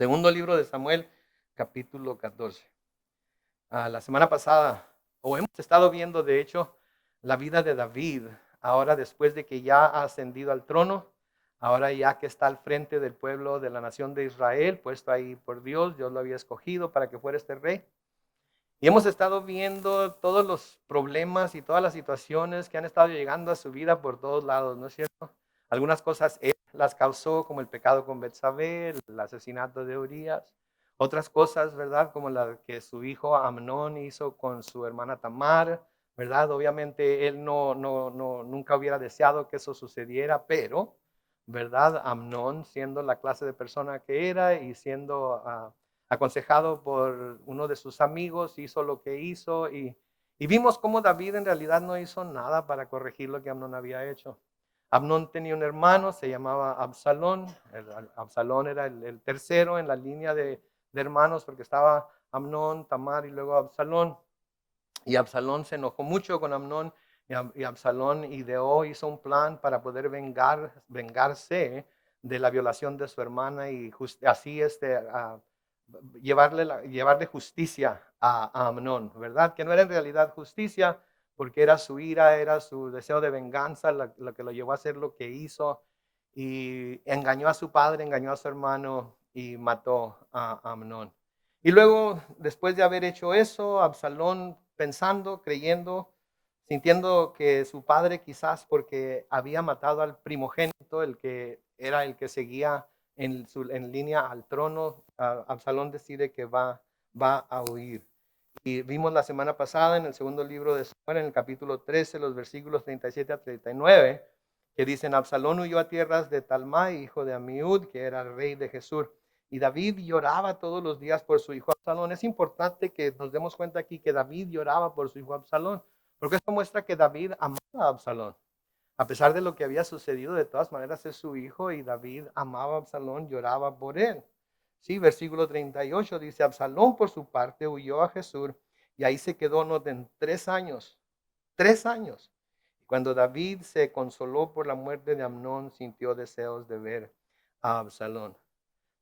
Segundo libro de Samuel, capítulo 14. La semana pasada, o hemos estado viendo, de hecho, la vida de David, ahora después de que ya ha ascendido al trono, ahora ya que está al frente del pueblo de la nación de Israel, puesto ahí por Dios, Dios lo había escogido para que fuera este rey. Y hemos estado viendo todos los problemas y todas las situaciones que han estado llegando a su vida por todos lados, ¿no es cierto? Algunas cosas él las causó, como el pecado con Betsabé, el asesinato de Urías. Otras cosas, ¿verdad? Como la que su hijo Amnón hizo con su hermana Tamar, ¿verdad? Obviamente él nunca hubiera deseado que eso sucediera, pero, ¿verdad? Amnón, siendo la clase de persona que era y siendo aconsejado por uno de sus amigos, hizo lo que hizo y vimos cómo David en realidad no hizo nada para corregir lo que Amnón había hecho. Amnón tenía un hermano, se llamaba Absalón. Absalón era el tercero en la línea de hermanos porque estaba Amnón, Tamar y luego Absalón. Y Absalón se enojó mucho con Amnón y Absalón hizo un plan para poder vengarse de la violación de su hermana y así llevarle justicia a Amnón, ¿verdad? Que no era en realidad justicia porque era su ira, era su deseo de venganza lo que lo llevó a hacer lo que hizo y engañó a su padre, engañó a su hermano y mató a Amnón. Y luego, después de haber hecho eso, Absalón pensando, creyendo, sintiendo que su padre quizás porque había matado al primogénito, el que era el que seguía en línea al trono, Absalón decide que va a huir. Y vimos la semana pasada en el segundo libro de Samuel, en el capítulo 13, los versículos 37 a 39, que dicen: Absalón huyó a tierras de Talmai, hijo de Amiud, que era rey de Gesur. Y David lloraba todos los días por su hijo Absalón. Es importante que nos demos cuenta aquí que David lloraba por su hijo Absalón, porque esto muestra que David amaba a Absalón. A pesar de lo que había sucedido, de todas maneras es su hijo y David amaba a Absalón, lloraba por él. Sí, versículo 38 dice: Absalón por su parte huyó a Jesús y ahí se quedó, noten, 3 años. 3 años. Cuando David se consoló por la muerte de Amnón, sintió deseos de ver a Absalón.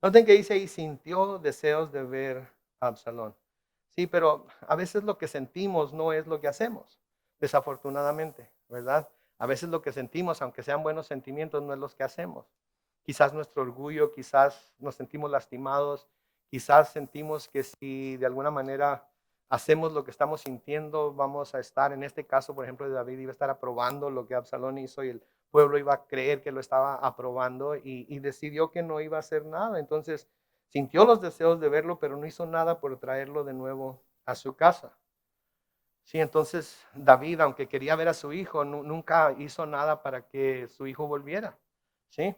Noten que dice ahí, sintió deseos de ver a Absalón. Sí, pero a veces lo que sentimos no es lo que hacemos, desafortunadamente, ¿verdad? A veces lo que sentimos, aunque sean buenos sentimientos, no es lo que hacemos. Quizás nuestro orgullo, quizás nos sentimos lastimados, quizás sentimos que si de alguna manera hacemos lo que estamos sintiendo, vamos a estar, en este caso, por ejemplo, de David, iba a estar aprobando lo que Absalón hizo y el pueblo iba a creer que lo estaba aprobando y decidió que no iba a hacer nada. Entonces sintió los deseos de verlo, pero no hizo nada por traerlo de nuevo a su casa. Sí, entonces David, aunque quería ver a su hijo, nunca hizo nada para que su hijo volviera. ¿Sí?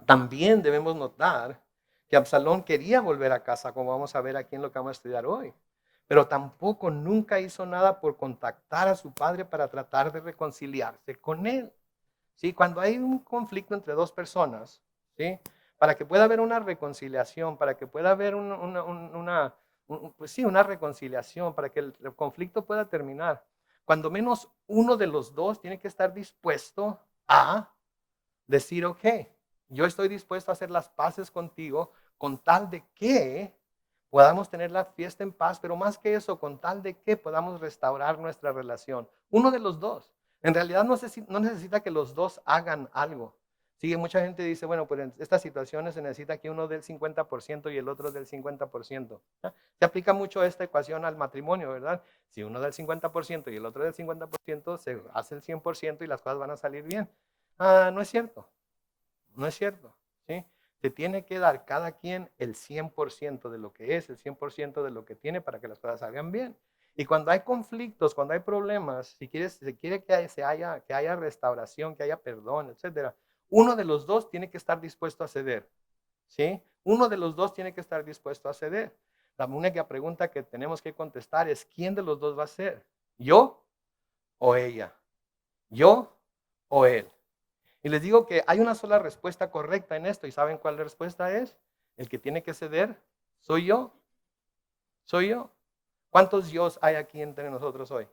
También debemos notar que Absalón quería volver a casa, como vamos a ver aquí en lo que vamos a estudiar hoy. Pero tampoco nunca hizo nada por contactar a su padre para tratar de reconciliarse con él. ¿Sí? Cuando hay un conflicto entre dos personas, ¿sí? Para que pueda haber una reconciliación, para que pueda haber pues sí, una reconciliación, para que el conflicto pueda terminar, cuando menos uno de los dos tiene que estar dispuesto a decir: ok, yo estoy dispuesto a hacer las paces contigo con tal de que podamos tener la fiesta en paz, pero más que eso, con tal de que podamos restaurar nuestra relación. Uno de los dos. En realidad no necesita que los dos hagan algo. Sí, mucha gente dice, bueno, pues en estas situaciones se necesita que uno dé el 50% y el otro dé el 50%. Se aplica mucho esta ecuación al matrimonio, ¿verdad? Si uno da el 50% y el otro da el 50%, se hace el 100% y las cosas van a salir bien. No es cierto. No es cierto, ¿sí? Se tiene que dar cada quien el 100% de lo que es, el 100% de lo que tiene para que las cosas salgan bien. Y cuando hay conflictos, cuando hay problemas, si se quiere que haya restauración, que haya perdón, etcétera, uno de los dos tiene que estar dispuesto a ceder, ¿sí? Uno de los dos tiene que estar dispuesto a ceder. La única pregunta que tenemos que contestar es: ¿quién de los dos va a ser? ¿Yo o ella? ¿Yo o él? Y les digo que hay una sola respuesta correcta en esto. ¿Y saben cuál respuesta es? El que tiene que ceder soy yo. Soy yo. ¿Cuántos yos hay aquí entre nosotros hoy?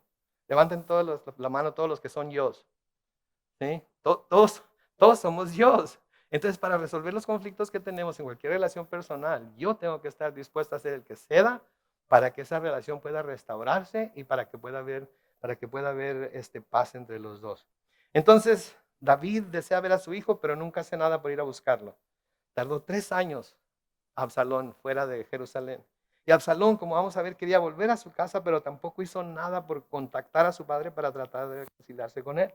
Levanten la mano todos los que son yos. ¿Sí? Todos somos yos. Entonces, para resolver los conflictos que tenemos en cualquier relación personal, yo tengo que estar dispuesto a ser el que ceda para que esa relación pueda restaurarse y para que pueda haber paz entre los dos. Entonces, David desea ver a su hijo, pero nunca hace nada por ir a buscarlo. Tardó 3 años Absalón fuera de Jerusalén. Y Absalón, como vamos a ver, quería volver a su casa, pero tampoco hizo nada por contactar a su padre para tratar de reconciliarse con él.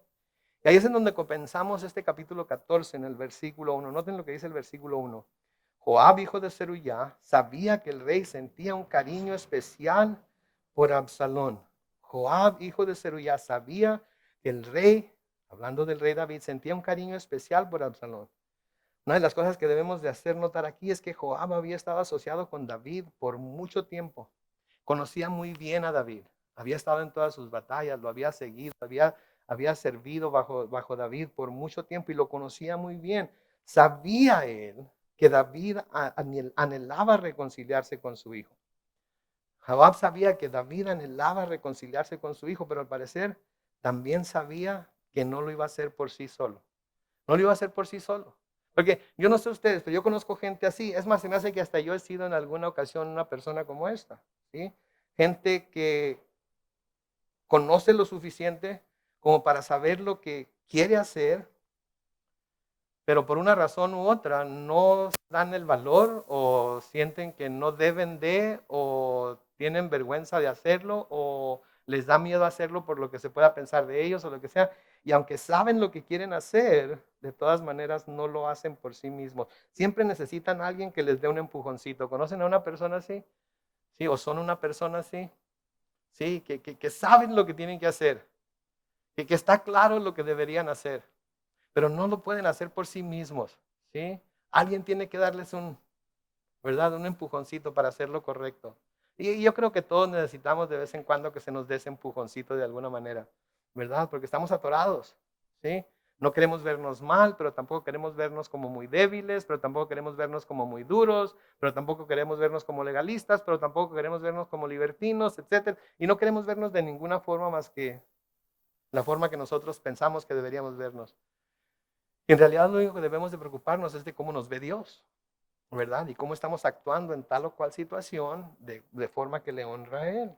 Y ahí es en donde comenzamos este capítulo 14 en el versículo 1. Noten lo que dice el versículo 1. Joab, hijo de Zerullá, sabía que el rey sentía un cariño especial por Absalón. Joab, hijo de Zerullá, sabía que el rey, hablando del rey David, sentía un cariño especial por Absalón. Una de las cosas que debemos de hacer notar aquí es que Joab había estado asociado con David por mucho tiempo. Conocía muy bien a David. Había estado en todas sus batallas, lo había seguido, había servido bajo David por mucho tiempo y lo conocía muy bien. Sabía él que David anhelaba reconciliarse con su hijo. Joab sabía que David anhelaba reconciliarse con su hijo, pero al parecer también sabía que no lo iba a hacer por sí solo. No lo iba a hacer por sí solo. Porque yo no sé ustedes, pero yo conozco gente así. Es más, se me hace que hasta yo he sido en alguna ocasión una persona como esta. ¿Sí? Gente que conoce lo suficiente como para saber lo que quiere hacer, pero por una razón u otra no dan el valor o sienten que no deben de o tienen vergüenza de hacerlo o les da miedo hacerlo por lo que se pueda pensar de ellos o lo que sea. Y aunque saben lo que quieren hacer, de todas maneras no lo hacen por sí mismos. Siempre necesitan a alguien que les dé un empujoncito. ¿Conocen a una persona así? Sí, o son una persona así. Sí, que saben lo que tienen que hacer. Que está claro lo que deberían hacer, pero no lo pueden hacer por sí mismos, ¿sí? Alguien tiene que darles ¿verdad? Un empujoncito para hacer lo correcto. Y yo creo que todos necesitamos de vez en cuando que se nos dé ese empujoncito de alguna manera, ¿verdad? Porque estamos atorados, ¿sí? No queremos vernos mal, pero tampoco queremos vernos como muy débiles, pero tampoco queremos vernos como muy duros, pero tampoco queremos vernos como legalistas, pero tampoco queremos vernos como libertinos, etcétera. Y no queremos vernos de ninguna forma más que la forma que nosotros pensamos que deberíamos vernos. Y en realidad lo único que debemos de preocuparnos es de cómo nos ve Dios, ¿verdad? Y cómo estamos actuando en tal o cual situación de forma que le honra a Él.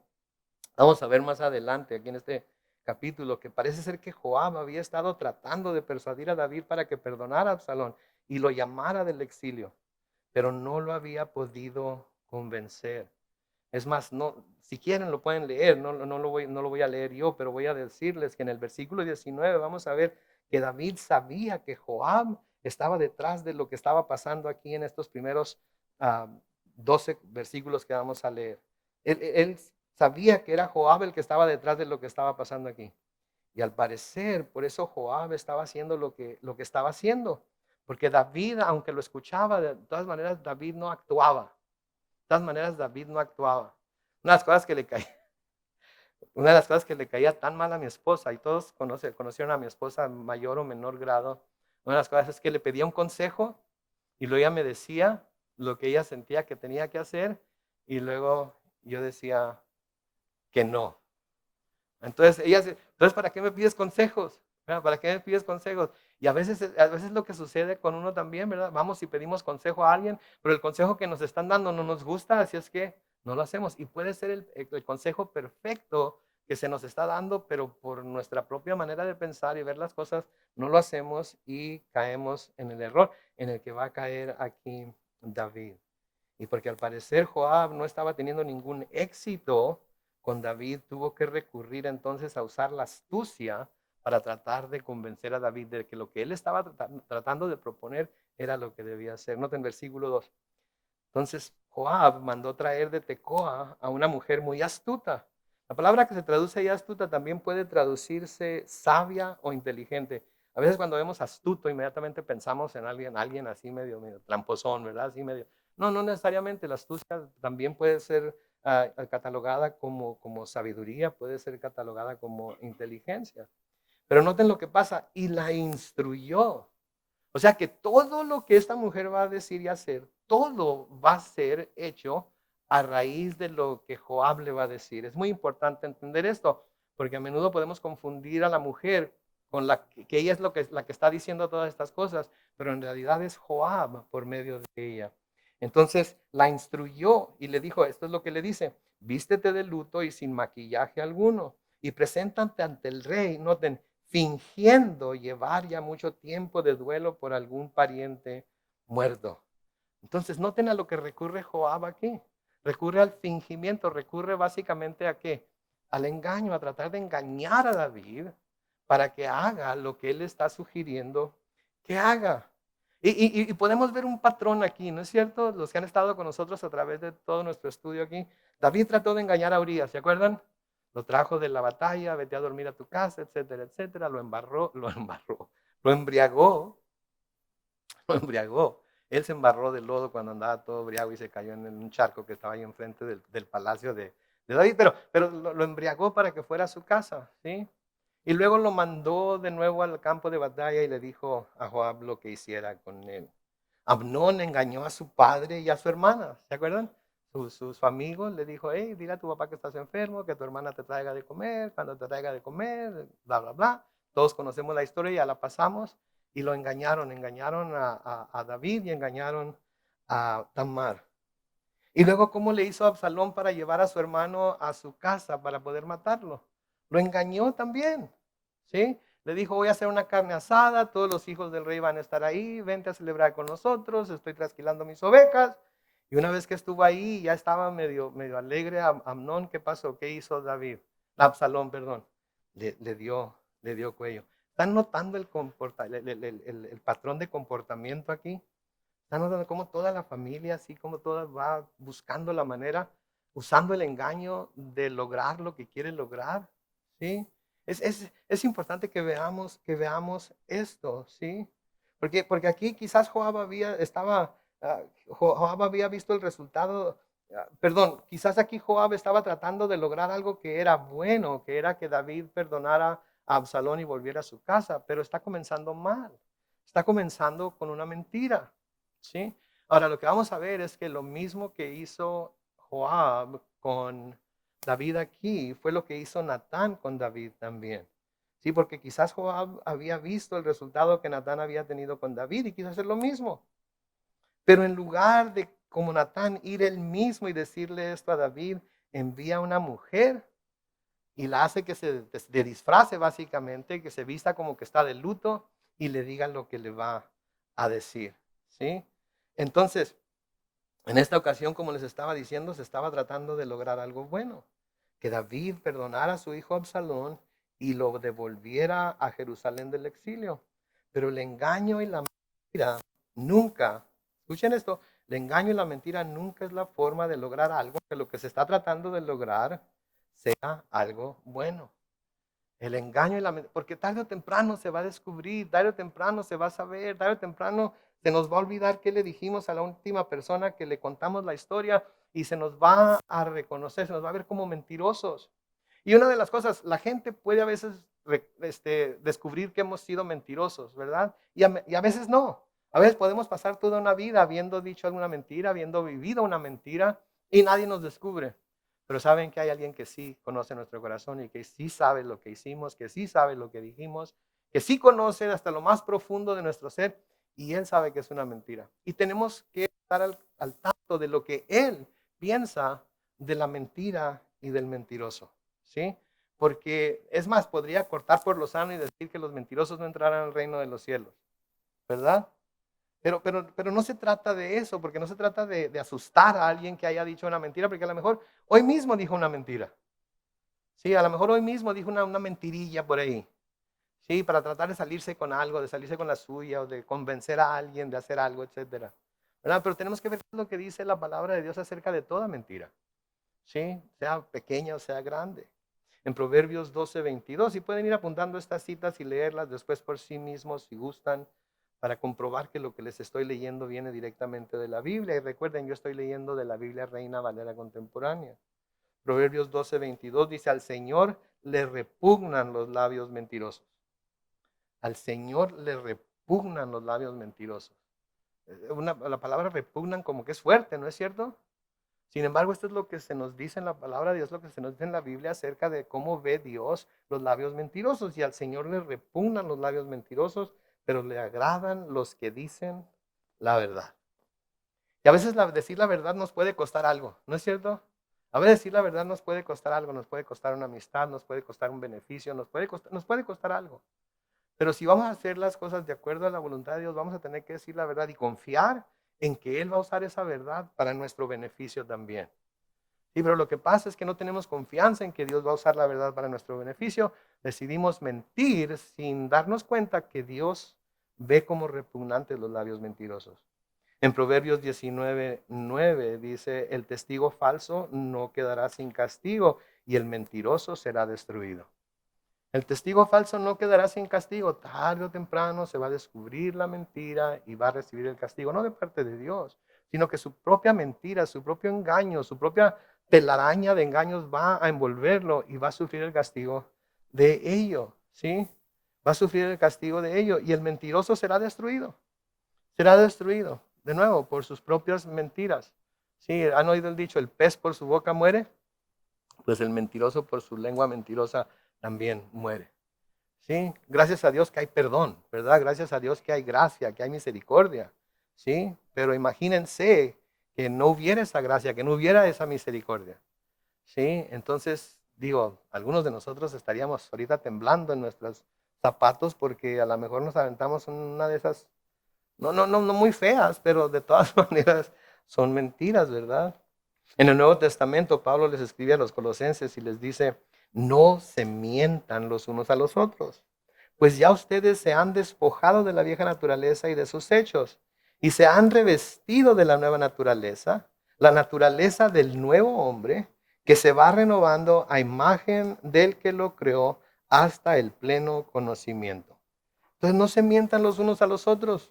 Vamos a ver más adelante aquí en este capítulo que parece ser que Joab había estado tratando de persuadir a David para que perdonara a Absalón y lo llamara del exilio, pero no lo había podido convencer. Es más, no, si quieren lo pueden leer, no lo voy a leer yo, pero voy a decirles que en el versículo 19 vamos a ver que David sabía que Joab estaba detrás de lo que estaba pasando aquí en estos primeros 12 versículos que vamos a leer. Él sabía que era Joab el que estaba detrás de lo que estaba pasando aquí. Y al parecer, por eso Joab estaba haciendo lo que estaba haciendo. Porque David, aunque lo escuchaba, de todas maneras David no actuaba. De todas maneras, David no actuaba. Una de las cosas que le caía, una de las cosas que le caía tan mal a mi esposa, y todos conocieron a mi esposa en mayor o menor grado, una de las cosas es que le pedía un consejo y luego ella me decía lo que ella sentía que tenía que hacer y luego yo decía que no. Entonces, entonces, ¿para qué me pides consejos? ¿Verdad? ¿Para qué me pides consejos? Y a veces lo que sucede con uno también, ¿verdad? Vamos y pedimos consejo a alguien, pero el consejo que nos están dando no nos gusta, así es que no lo hacemos. Y puede ser el consejo perfecto que se nos está dando, pero por nuestra propia manera de pensar y ver las cosas, no lo hacemos y caemos en el error en el que va a caer aquí David. Y porque al parecer Joab no estaba teniendo ningún éxito con David, tuvo que recurrir entonces a usar la astucia para tratar de convencer a David de que lo que él estaba tratando de proponer era lo que debía hacer. Noten versículo 2. Entonces Joab mandó traer de Tecoa a una mujer muy astuta. La palabra que se traduce ahí astuta también puede traducirse sabia o inteligente. A veces cuando vemos astuto, inmediatamente pensamos en alguien así medio tramposón, ¿verdad? Así medio. No, no necesariamente. La astucia también puede ser catalogada como sabiduría, puede ser catalogada como inteligencia. Pero noten lo que pasa, y la instruyó. O sea que todo lo que esta mujer va a decir y hacer, todo va a ser hecho a raíz de lo que Joab le va a decir. Es muy importante entender esto, porque a menudo podemos confundir a la mujer con que ella es la que está diciendo todas estas cosas, pero en realidad es Joab por medio de ella. Entonces la instruyó y le dijo, esto es lo que le dice, vístete de luto y sin maquillaje alguno y preséntate ante el rey, noten, fingiendo llevar ya mucho tiempo de duelo por algún pariente muerto. Entonces noten a lo que recurre Joab aquí. Recurre al fingimiento, recurre básicamente a qué? Al engaño, a tratar de engañar a David para que haga lo que él está sugiriendo que haga. Y podemos ver un patrón aquí, ¿no es cierto? Los que han estado con nosotros a través de todo nuestro estudio aquí. David trató de engañar a Urias, ¿se acuerdan? Lo trajo de la batalla, vete a dormir a tu casa, etcétera, etcétera. Lo embriagó, lo embriagó. Él se embarró de lodo cuando andaba todo embriagado y se cayó en un charco que estaba ahí enfrente del palacio de David, pero lo embriagó para que fuera a su casa, ¿sí? Y luego lo mandó de nuevo al campo de batalla y le dijo a Joab lo que hiciera con él. Amnón engañó a su padre y a su hermana, ¿se acuerdan? Sus amigos le dijo, hey, dile a tu papá que estás enfermo, que tu hermana te traiga de comer, cuando te traiga de comer, bla, bla, bla. Todos conocemos la historia, ya la pasamos. Y lo engañaron a David y engañaron a Tamar. Y luego, ¿cómo le hizo Absalón para llevar a su hermano a su casa para poder matarlo? Lo engañó también, ¿sí? Le dijo, voy a hacer una carne asada, todos los hijos del rey van a estar ahí, vente a celebrar con nosotros, estoy trasquilando mis ovejas. Y una vez que estuvo ahí, ya estaba medio alegre Amnón. ¿Qué pasó? ¿Qué hizo David? Absalón, perdón. Le dio cuello. ¿Están notando el patrón de comportamiento aquí? ¿Están notando cómo toda la familia, así como toda va buscando la manera, usando el engaño de lograr lo que quiere lograr? ¿Sí? Es importante que veamos esto, ¿sí? Porque aquí quizás Joab había visto el resultado, perdón, quizás aquí Joab estaba tratando de lograr algo que era bueno, que era que David perdonara a Absalón y volviera a su casa, pero está comenzando mal, está comenzando con una mentira, ¿sí? Ahora lo que vamos a ver es que lo mismo que hizo Joab con David aquí fue lo que hizo Natán con David también. Sí, porque quizás Joab había visto el resultado que Natán había tenido con David y quiso hacer lo mismo. Pero en lugar de, como Natán, ir él mismo y decirle esto a David, envía a una mujer y la hace que se de disfrace básicamente, que se vista como que está de luto y le diga lo que le va a decir. ¿Sí? Entonces, en esta ocasión, como les estaba diciendo, se estaba tratando de lograr algo bueno. Que David perdonara a su hijo Absalón y lo devolviera a Jerusalén del exilio. Pero el engaño y la mentira nunca, escuchen esto, el engaño y la mentira nunca es la forma de lograr algo, que lo que se está tratando de lograr sea algo bueno. El engaño y la mentira, porque tarde o temprano se va a descubrir, tarde o temprano se va a saber, tarde o temprano se nos va a olvidar qué le dijimos a la última persona que le contamos la historia y se nos va a reconocer, se nos va a ver como mentirosos. Y una de las cosas, la gente puede a veces descubrir que hemos sido mentirosos, ¿verdad? Y a veces no. A veces podemos pasar toda una vida habiendo dicho alguna mentira, habiendo vivido una mentira y nadie nos descubre. Pero saben que hay alguien que sí conoce nuestro corazón y que sí sabe lo que hicimos, que sí sabe lo que dijimos, que sí conoce hasta lo más profundo de nuestro ser y Él sabe que es una mentira. Y tenemos que estar al tanto de lo que Él piensa de la mentira y del mentiroso, ¿sí? Porque es más, podría cortar por lo sano y decir que los mentirosos no entrarán al reino de los cielos, ¿verdad? Pero no se trata de eso, porque no se trata de asustar a alguien que haya dicho una mentira, porque a lo mejor hoy mismo dijo una mentira. Sí, a lo mejor hoy mismo dijo una mentirilla por ahí. Sí, para tratar de salirse con algo, de salirse con la suya, o de convencer a alguien de hacer algo, etcétera. ¿Verdad? Pero tenemos que ver lo que dice la palabra de Dios acerca de toda mentira. Sí, sea pequeña o sea grande. En Proverbios 12:22, y pueden ir apuntando estas citas y leerlas después por sí mismos si gustan, para comprobar que lo que les estoy leyendo viene directamente de la Biblia. Y recuerden, yo estoy leyendo de la Biblia Reina Valera Contemporánea. Proverbios 12:22 dice, al Señor le repugnan los labios mentirosos. Al Señor le repugnan los labios mentirosos. La palabra repugnan como que es fuerte, ¿no es cierto? Sin embargo, esto es lo que se nos dice en la palabra de Dios, lo que se nos dice en la Biblia acerca de cómo ve Dios los labios mentirosos. Y al Señor le repugnan los labios mentirosos, pero le agradan los que dicen la verdad. Y a veces decir la verdad nos puede costar algo, ¿no es cierto? A veces decir la verdad nos puede costar algo, nos puede costar una amistad, nos puede costar un beneficio, nos puede costar algo. Pero si vamos a hacer las cosas de acuerdo a la voluntad de Dios, vamos a tener que decir la verdad y confiar en que Él va a usar esa verdad para nuestro beneficio también. Sí, pero lo que pasa es que no tenemos confianza en que Dios va a usar la verdad para nuestro beneficio. Decidimos mentir sin darnos cuenta que Dios ve como repugnantes los labios mentirosos. En Proverbios 19:9 dice, el testigo falso no quedará sin castigo y el mentiroso será destruido. El testigo falso no quedará sin castigo. Tarde o temprano se va a descubrir la mentira y va a recibir el castigo, no de parte de Dios, sino que su propia mentira, su propio engaño, su propia telaraña de engaños va a envolverlo y va a sufrir el castigo de ello, ¿sí? Va a sufrir el castigo de ello y el mentiroso será destruido. Será destruido, de nuevo, por sus propias mentiras. ¿Sí? ¿Han oído el dicho, el pez por su boca muere? Pues el mentiroso por su lengua mentirosa también muere. ¿Sí? Gracias a Dios que hay perdón, ¿verdad? Gracias a Dios que hay gracia, que hay misericordia, ¿sí? Pero imagínense que no hubiera esa gracia, que no hubiera esa misericordia, ¿sí? Entonces, digo, algunos de nosotros estaríamos ahorita temblando en nuestros zapatos porque a lo mejor nos aventamos una de esas, no muy feas, pero de todas maneras son mentiras, ¿verdad? En el Nuevo Testamento, Pablo les escribe a los colosenses y les dice, no se mientan los unos a los otros, pues ya ustedes se han despojado de la vieja naturaleza y de sus hechos, y se han revestido de la nueva naturaleza, la naturaleza del nuevo hombre, que se va renovando a imagen del que lo creó hasta el pleno conocimiento. Entonces no se mientan los unos a los otros.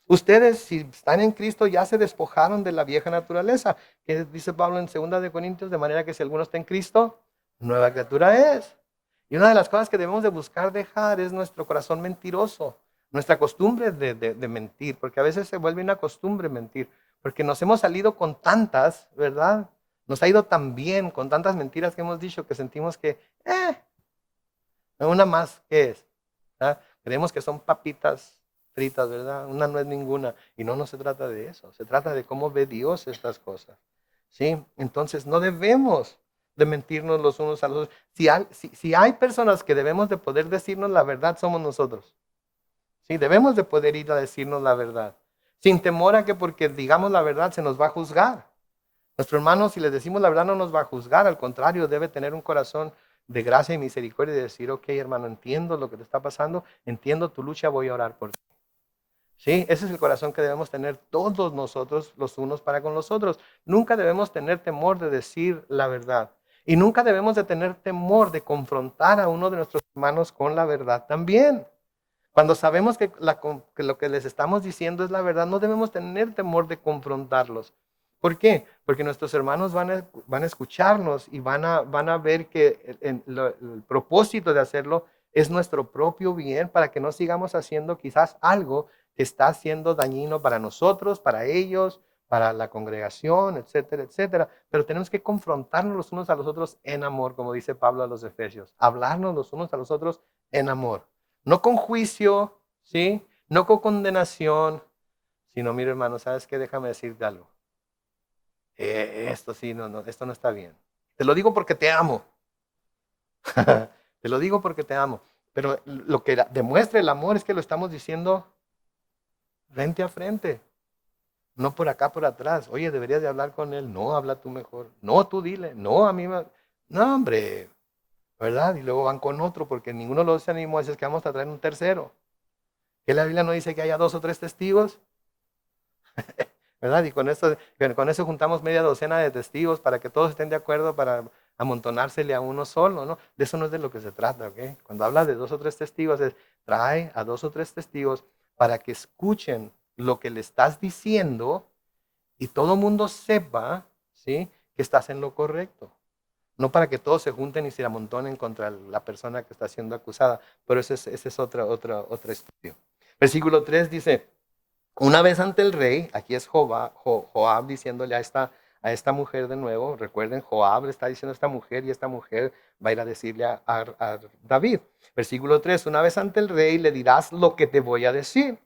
Ustedes, si están en Cristo, ya se despojaron de la vieja naturaleza, que dice Pablo en 2 Corintios, de manera que si alguno está en Cristo, nueva criatura es. Y una de las cosas que debemos de buscar dejar es nuestro corazón mentiroso, nuestra costumbre de mentir, porque a veces se vuelve una costumbre mentir, porque nos hemos salido con tantas, ¿verdad? Nos ha ido tan bien con tantas mentiras que hemos dicho que sentimos que, una más, ¿qué es? ¿verdad? Creemos que son papitas fritas, ¿verdad? Una no es ninguna. Y no se trata de eso. Se trata de cómo ve Dios estas cosas. ¿Sí? Entonces no debemos de mentirnos los unos a los otros. Si hay personas que debemos de poder decirnos la verdad, somos nosotros. ¿Sí? Debemos de poder ir a decirnos la verdad. Sin temor a que porque digamos la verdad se nos va a juzgar. Nuestro hermano, si le decimos la verdad, no nos va a juzgar. Al contrario, debe tener un corazón de gracia y misericordia y decir, ok, hermano, entiendo lo que te está pasando, entiendo tu lucha, voy a orar por ti. Sí, ese es el corazón que debemos tener todos nosotros, los unos para con los otros. Nunca debemos tener temor de decir la verdad. Y nunca debemos de tener temor de confrontar a uno de nuestros hermanos con la verdad también. Cuando sabemos que lo que les estamos diciendo es la verdad, no debemos tener temor de confrontarlos. ¿Por qué? Porque nuestros hermanos van a escucharnos y van a ver que el propósito de hacerlo es nuestro propio bien para que no sigamos haciendo quizás algo que está siendo dañino para nosotros, para ellos, para la congregación, etcétera, etcétera. Pero tenemos que confrontarnos los unos a los otros en amor, como dice Pablo a los Efesios. Hablarnos los unos a los otros en amor. No con juicio, ¿sí? No con condenación, sino, mira hermano, ¿sabes qué? Déjame decirte algo. Esto sí, esto no está bien. Te lo digo porque te amo. Te lo digo porque te amo. Pero lo que demuestra el amor es que lo estamos diciendo frente a frente. No por acá, por atrás. Oye, deberías de hablar con él. No, habla tú mejor. No, tú dile. No, a mí me... No, hombre. ¿Verdad? Y luego van con otro porque ninguno los animó. Es que vamos a traer un tercero. ¿Que la Biblia no dice que haya 2 o 3 testigos? ¿Verdad? Y con eso juntamos media docena de testigos para que todos estén de acuerdo para amontonársele a uno solo, ¿no? De eso no es de lo que se trata, ¿ok? Cuando habla de 2 o 3 testigos, trae a 2 o 3 testigos para que escuchen lo que le estás diciendo y todo mundo sepa, ¿sí? Que estás en lo correcto. No para que todos se junten y se amontonen contra la persona que está siendo acusada, pero ese es otro estudio. Versículo 3 dice, una vez ante el rey, aquí es Joab diciéndole a esta mujer de nuevo. Recuerden, Joab le está diciendo a esta mujer y esta mujer va a ir a decirle a David. Versículo 3, una vez ante el rey le dirás lo que te voy a decir.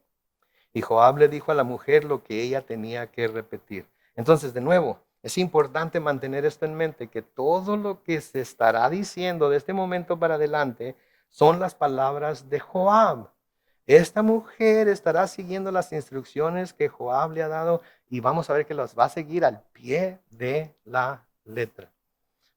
Y Joab le dijo a la mujer lo que ella tenía que repetir. Entonces, de nuevo, es importante mantener esto en mente, que todo lo que se estará diciendo de este momento para adelante son las palabras de Joab. Esta mujer estará siguiendo las instrucciones que Joab le ha dado y vamos a ver que las va a seguir al pie de la letra.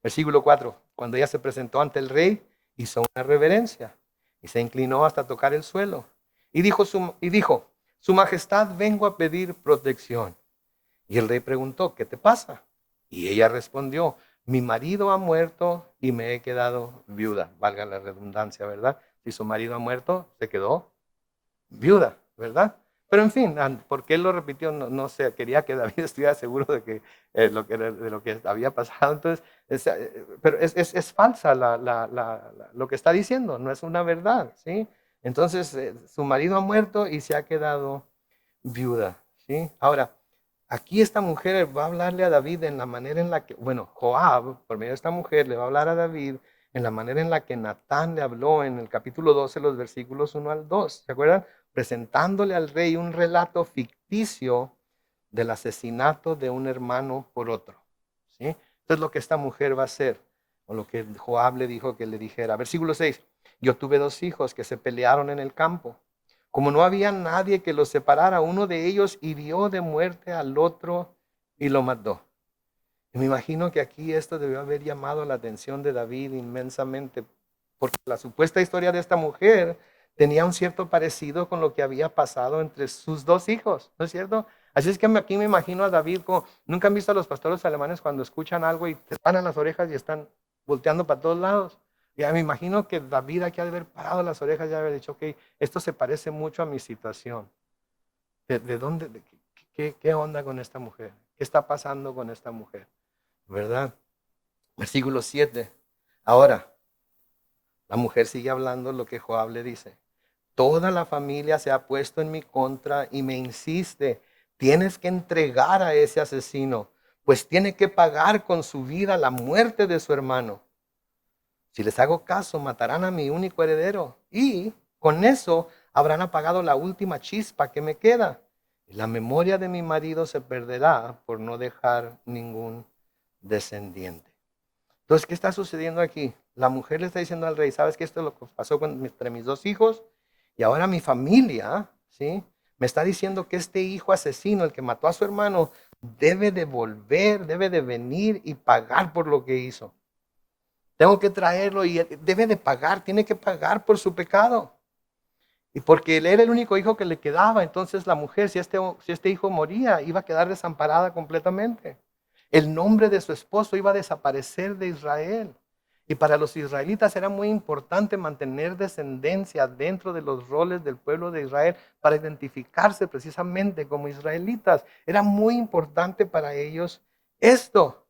Versículo 4. Cuando ella se presentó ante el rey, hizo una reverencia y se inclinó hasta tocar el suelo. Y dijo, su majestad, vengo a pedir protección. Y el rey preguntó, ¿qué te pasa? Y ella respondió, mi marido ha muerto y me he quedado viuda. Valga la redundancia, ¿verdad? Si su marido ha muerto, se quedó viuda, ¿verdad? Pero en fin, ¿por qué él lo repitió? No sé, quería que David estuviera seguro de que, de lo que había pasado. Entonces, pero es falsa lo que está diciendo, no es una verdad, ¿sí? Entonces, su marido ha muerto y se ha quedado viuda, ¿sí? Ahora, aquí esta mujer va a hablarle a David en la manera en la que, bueno, Joab, por medio de esta mujer, le va a hablar a David en la manera en la que Natán le habló en el capítulo 12, los versículos 1 al 2, ¿se acuerdan? Presentándole al rey un relato ficticio del asesinato de un hermano por otro, ¿sí? Entonces lo que esta mujer va a hacer, o lo que Joab le dijo que le dijera. Versículo 6, yo tuve 2 hijos que se pelearon en el campo. Como no había nadie que los separara, uno de ellos hirió de muerte al otro y lo mató. Y me imagino que aquí esto debió haber llamado la atención de David inmensamente, porque la supuesta historia de esta mujer tenía un cierto parecido con lo que había pasado entre sus 2 hijos, ¿no es cierto? Así es que aquí me imagino a David como, ¿nunca han visto a los pastores alemanes cuando escuchan algo y te paran las orejas y están volteando para todos lados? Ya me imagino que David aquí ha de haber parado las orejas y haber dicho, ok, esto se parece mucho a mi situación. ¿De dónde? ¿Qué onda con esta mujer? ¿Qué está pasando con esta mujer? ¿Verdad? Versículo 7. Ahora, la mujer sigue hablando lo que Joab le dice. Toda la familia se ha puesto en mi contra y me insiste, tienes que entregar a ese asesino, pues tiene que pagar con su vida la muerte de su hermano. Si les hago caso, matarán a mi único heredero y con eso habrán apagado la última chispa que me queda. Y la memoria de mi marido se perderá por no dejar ningún descendiente. Entonces, ¿qué está sucediendo aquí? La mujer le está diciendo al rey, ¿sabes qué? Esto es lo que pasó entre mis 2 hijos y ahora mi familia, ¿sí? Me está diciendo que este hijo asesino, el que mató a su hermano, debe de volver, debe de venir y pagar por lo que hizo. Tengo que traerlo y él debe de pagar, tiene que pagar por su pecado. Y porque él era el único hijo que le quedaba, entonces la mujer, si este hijo moría, iba a quedar desamparada completamente. El nombre de su esposo iba a desaparecer de Israel. Y para los israelitas era muy importante mantener descendencia dentro de los roles del pueblo de Israel para identificarse precisamente como israelitas. Era muy importante para ellos esto.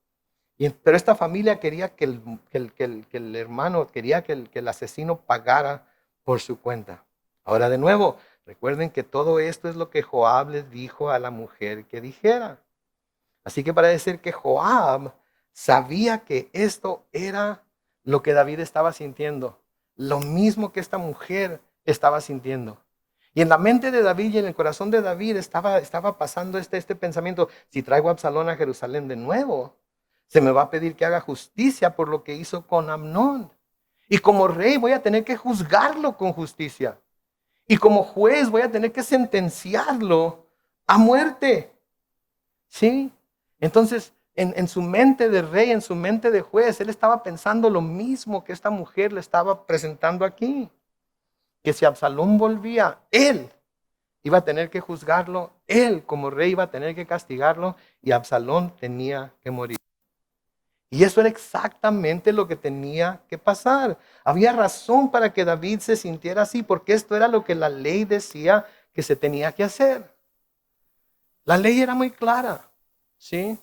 Pero esta familia quería que el hermano, quería que el asesino pagara por su cuenta. Ahora de nuevo, recuerden que todo esto es lo que Joab les dijo a la mujer que dijera. Así que para decir que Joab sabía que esto era lo que David estaba sintiendo, lo mismo que esta mujer estaba sintiendo. Y en la mente de David y en el corazón de David estaba pasando este pensamiento, si traigo a Absalón a Jerusalén de nuevo, se me va a pedir que haga justicia por lo que hizo con Amnón. Y como rey voy a tener que juzgarlo con justicia. Y como juez voy a tener que sentenciarlo a muerte. ¿Sí? Entonces, en su mente de rey, en su mente de juez, él estaba pensando lo mismo que esta mujer le estaba presentando aquí. Que si Absalón volvía, él iba a tener que juzgarlo, él como rey iba a tener que castigarlo y Absalón tenía que morir. Y eso era exactamente lo que tenía que pasar. Había razón para que David se sintiera así, porque esto era lo que la ley decía que se tenía que hacer. La ley era muy clara, ¿sí?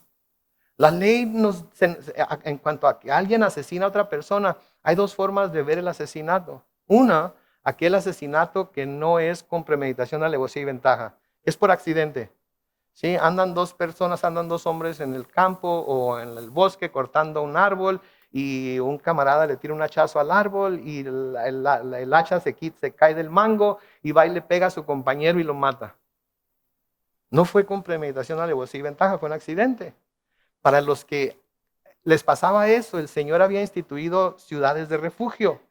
La ley en cuanto a que alguien asesina a otra persona, hay 2 formas de ver el asesinato. Una, aquel asesinato que no es con premeditación, alevosía y ventaja. Es por accidente. ¿Sí? Andan dos personas, andan dos hombres en el campo o en el bosque cortando un árbol y un camarada le tira un hachazo al árbol y el hacha se cae del mango y va y le pega a su compañero y lo mata. No fue con premeditación, alevosía y ventaja, fue un accidente. Para los que les pasaba eso, el Señor había instituido ciudades de refugio,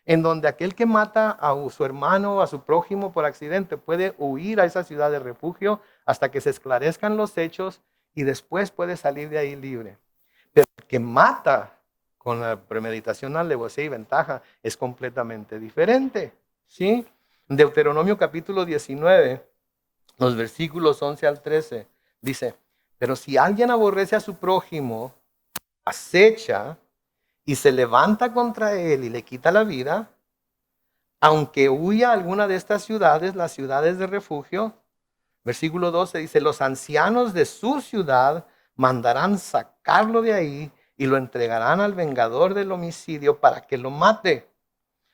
en donde aquel que mata a su hermano o a su prójimo por accidente puede huir a esa ciudad de refugio hasta que se esclarezcan los hechos y después puede salir de ahí libre. Pero el que mata con la premeditación, alevosía y ventaja es completamente diferente. ¿Sí? Deuteronomio capítulo 19, los versículos 11 al 13, dice, pero si alguien aborrece a su prójimo, acecha y se levanta contra él y le quita la vida, aunque huya a alguna de estas ciudades, las ciudades de refugio, versículo 12 dice, los ancianos de su ciudad mandarán sacarlo de ahí y lo entregarán al vengador del homicidio para que lo mate.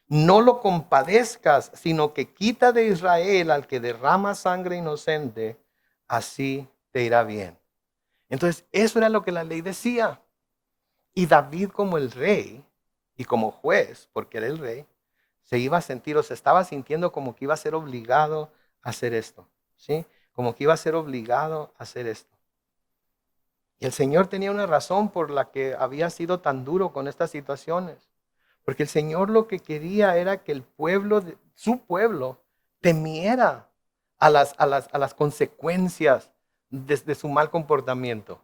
No lo compadezcas, sino que quita de Israel al que derrama sangre inocente, así te irá bien. Entonces, eso era lo que la ley decía. Y David como el rey y como juez, porque era el rey, se iba a sentir o se estaba sintiendo como que iba a ser obligado a hacer esto, ¿sí? Como que iba a ser obligado a hacer esto. Y el Señor tenía una razón por la que había sido tan duro con estas situaciones. Porque el Señor lo que quería era que el pueblo, su pueblo, temiera a las consecuencias de su mal comportamiento.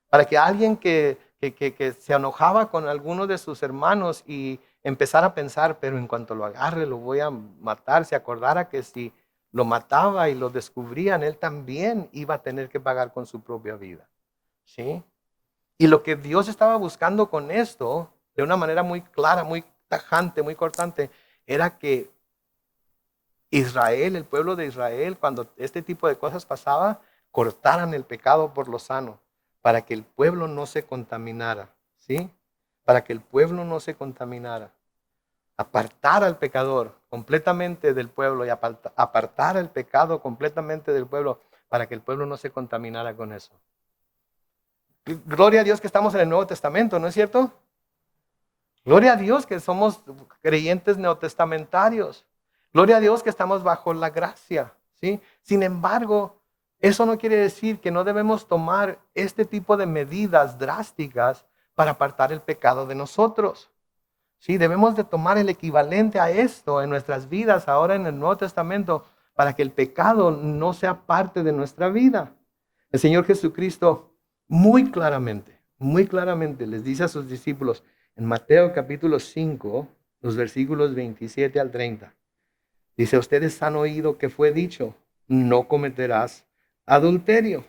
Para que alguien que se enojaba con alguno de sus hermanos y empezara a pensar, pero en cuanto lo agarre lo voy a matar, se acordara que si lo mataba y lo descubrían, él también iba a tener que pagar con su propia vida. ¿Sí? Y lo que Dios estaba buscando con esto, de una manera muy clara, muy tajante, muy cortante, era que Israel, el pueblo de Israel, cuando este tipo de cosas pasaba, cortaran el pecado por lo sano, para que el pueblo no se contaminara, ¿sí? Para que el pueblo no se contaminara. Apartar al pecador completamente del pueblo y apartar el pecado completamente del pueblo para que el pueblo no se contaminara con eso. Gloria a Dios que estamos en el Nuevo Testamento, ¿no es cierto? Gloria a Dios que somos creyentes neotestamentarios. Gloria a Dios que estamos bajo la gracia, ¿sí? Sin embargo, eso no quiere decir que no debemos tomar este tipo de medidas drásticas para apartar el pecado de nosotros. Sí, debemos de tomar el equivalente a esto en nuestras vidas ahora en el Nuevo Testamento para que el pecado no sea parte de nuestra vida. El Señor Jesucristo muy claramente les dice a sus discípulos en Mateo capítulo 5, los versículos 27 al 30. Dice, ustedes han oído que fue dicho, no cometerás adulterio.